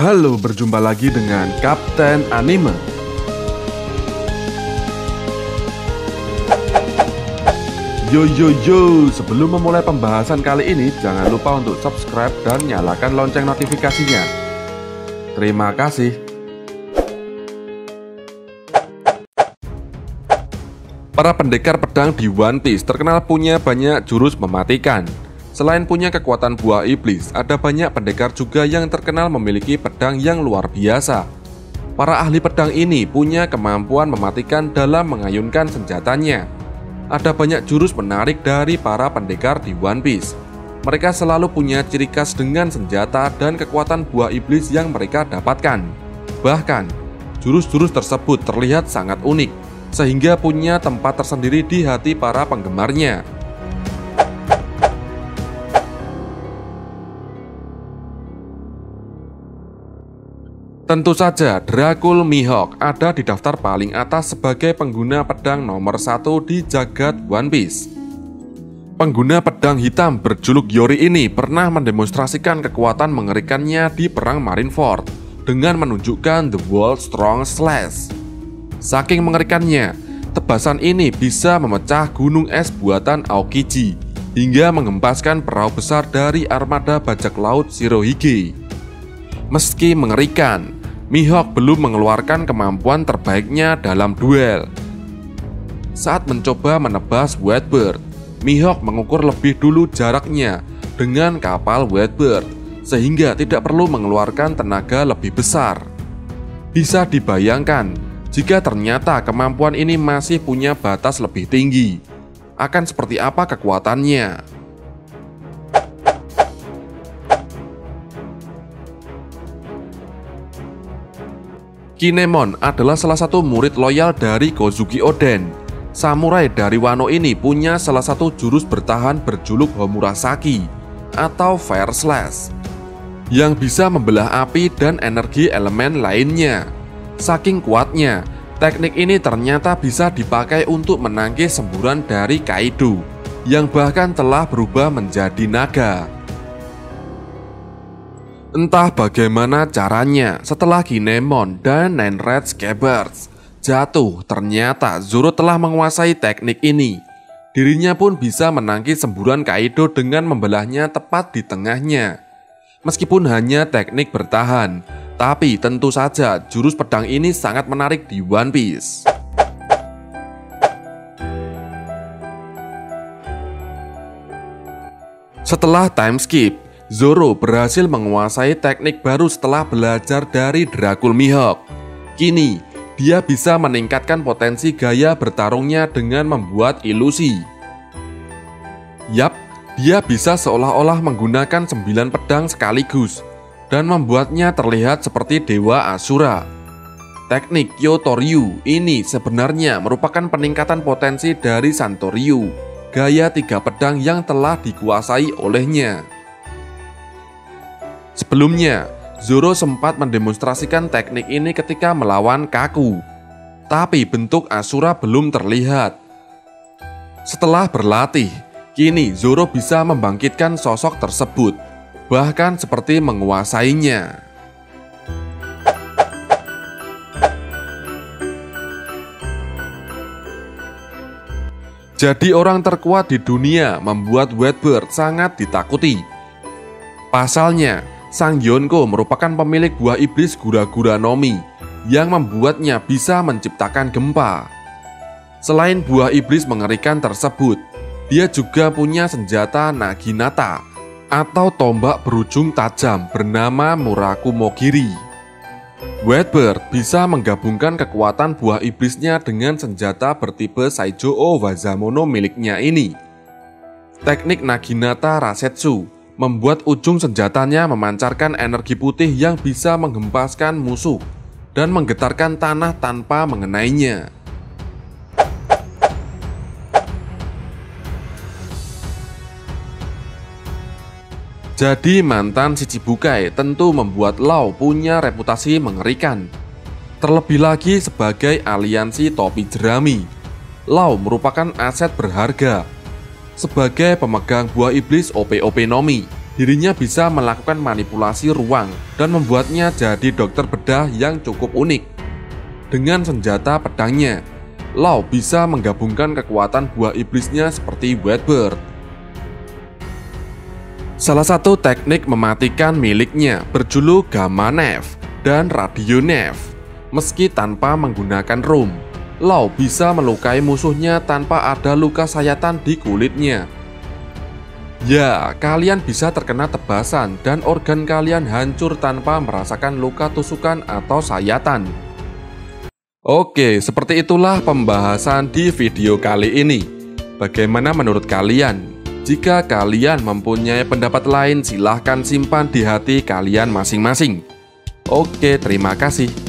Halo, berjumpa lagi dengan Kapten Anime. Yo, sebelum memulai pembahasan kali ini, jangan lupa untuk subscribe dan nyalakan lonceng notifikasinya. Terima kasih. Para pendekar pedang di One Piece terkenal punya banyak jurus mematikan. Selain punya kekuatan buah iblis, ada banyak pendekar juga yang terkenal memiliki pedang yang luar biasa. Para ahli pedang ini punya kemampuan mematikan dalam mengayunkan senjatanya. Ada banyak jurus menarik dari para pendekar di One Piece. Mereka selalu punya ciri khas dengan senjata dan kekuatan buah iblis yang mereka dapatkan. Bahkan, jurus-jurus tersebut terlihat sangat unik, sehingga punya tempat tersendiri di hati para penggemarnya. Tentu saja, Dracul Mihawk ada di daftar paling atas sebagai pengguna pedang nomor 1 di jagat One Piece. Pengguna pedang hitam berjuluk Yori ini pernah mendemonstrasikan kekuatan mengerikannya di perang Marineford dengan menunjukkan The World's Strong Slash. Saking mengerikannya, tebasan ini bisa memecah gunung es buatan Aokiji hingga mengempaskan perahu besar dari armada bajak laut Shirohige. Meski mengerikan, Mihawk belum mengeluarkan kemampuan terbaiknya dalam duel. Saat mencoba menebas Whitebird, Mihawk mengukur lebih dulu jaraknya dengan kapal Whitebird, sehingga tidak perlu mengeluarkan tenaga lebih besar. Bisa dibayangkan, jika ternyata kemampuan ini masih punya batas lebih tinggi, akan seperti apa kekuatannya? Kinemon adalah salah satu murid loyal dari Kozuki Oden. Samurai dari Wano ini punya salah satu jurus bertahan berjuluk Homurasaki atau Fire Slash, yang bisa membelah api dan energi elemen lainnya. Saking kuatnya, teknik ini ternyata bisa dipakai untuk menangkis semburan dari Kaido, yang bahkan telah berubah menjadi naga. Entah bagaimana caranya, setelah Kinemon dan Nine Red Scabbards jatuh, ternyata Zoro telah menguasai teknik ini. Dirinya pun bisa menangkis semburan Kaido dengan membelahnya tepat di tengahnya. Meskipun hanya teknik bertahan, tapi tentu saja jurus pedang ini sangat menarik di One Piece. Setelah time skip, Zoro berhasil menguasai teknik baru setelah belajar dari Dracul Mihawk. Kini, dia bisa meningkatkan potensi gaya bertarungnya dengan membuat ilusi. Yap, dia bisa seolah-olah menggunakan 9 pedang sekaligus dan membuatnya terlihat seperti Dewa Asura. Teknik Kyoto-ryu ini sebenarnya merupakan peningkatan potensi dari Santo-ryu, gaya 3 pedang yang telah dikuasai olehnya. Sebelumnya, Zoro sempat mendemonstrasikan teknik ini ketika melawan Kaku, tapi bentuk Asura belum terlihat. Setelah berlatih, kini Zoro bisa membangkitkan sosok tersebut, bahkan seperti menguasainya. Jadi orang terkuat di dunia membuat Whitebird sangat ditakuti. Pasalnya, Sang Yonko merupakan pemilik buah iblis Gura-Gura Nomi yang membuatnya bisa menciptakan gempa. Selain buah iblis mengerikan tersebut, dia juga punya senjata Naginata atau tombak berujung tajam bernama Muraku Mogiri. Whitebird bisa menggabungkan kekuatan buah iblisnya dengan senjata bertipe Saijō Wazamono miliknya ini. Teknik Naginata Rasetsu membuat ujung senjatanya memancarkan energi putih yang bisa menghempaskan musuh dan menggetarkan tanah tanpa mengenainya. Jadi mantan Shichibukai tentu membuat Law punya reputasi mengerikan. Terlebih lagi sebagai aliansi topi jerami, Law merupakan aset berharga. Sebagai pemegang buah iblis OP-OP Nomi, dirinya bisa melakukan manipulasi ruang dan membuatnya jadi dokter bedah yang cukup unik. Dengan senjata pedangnya, Law bisa menggabungkan kekuatan buah iblisnya seperti Whitebird. Salah satu teknik mematikan miliknya berjuluk Gamma Knife dan Radio Knife. Meski tanpa menggunakan room, Law bisa melukai musuhnya tanpa ada luka sayatan di kulitnya. Ya, kalian bisa terkena tebasan dan organ kalian hancur tanpa merasakan luka tusukan atau sayatan. Oke, seperti itulah pembahasan di video kali ini. Bagaimana menurut kalian? Jika kalian mempunyai pendapat lain, silahkan simpan di hati kalian masing-masing. Oke, terima kasih.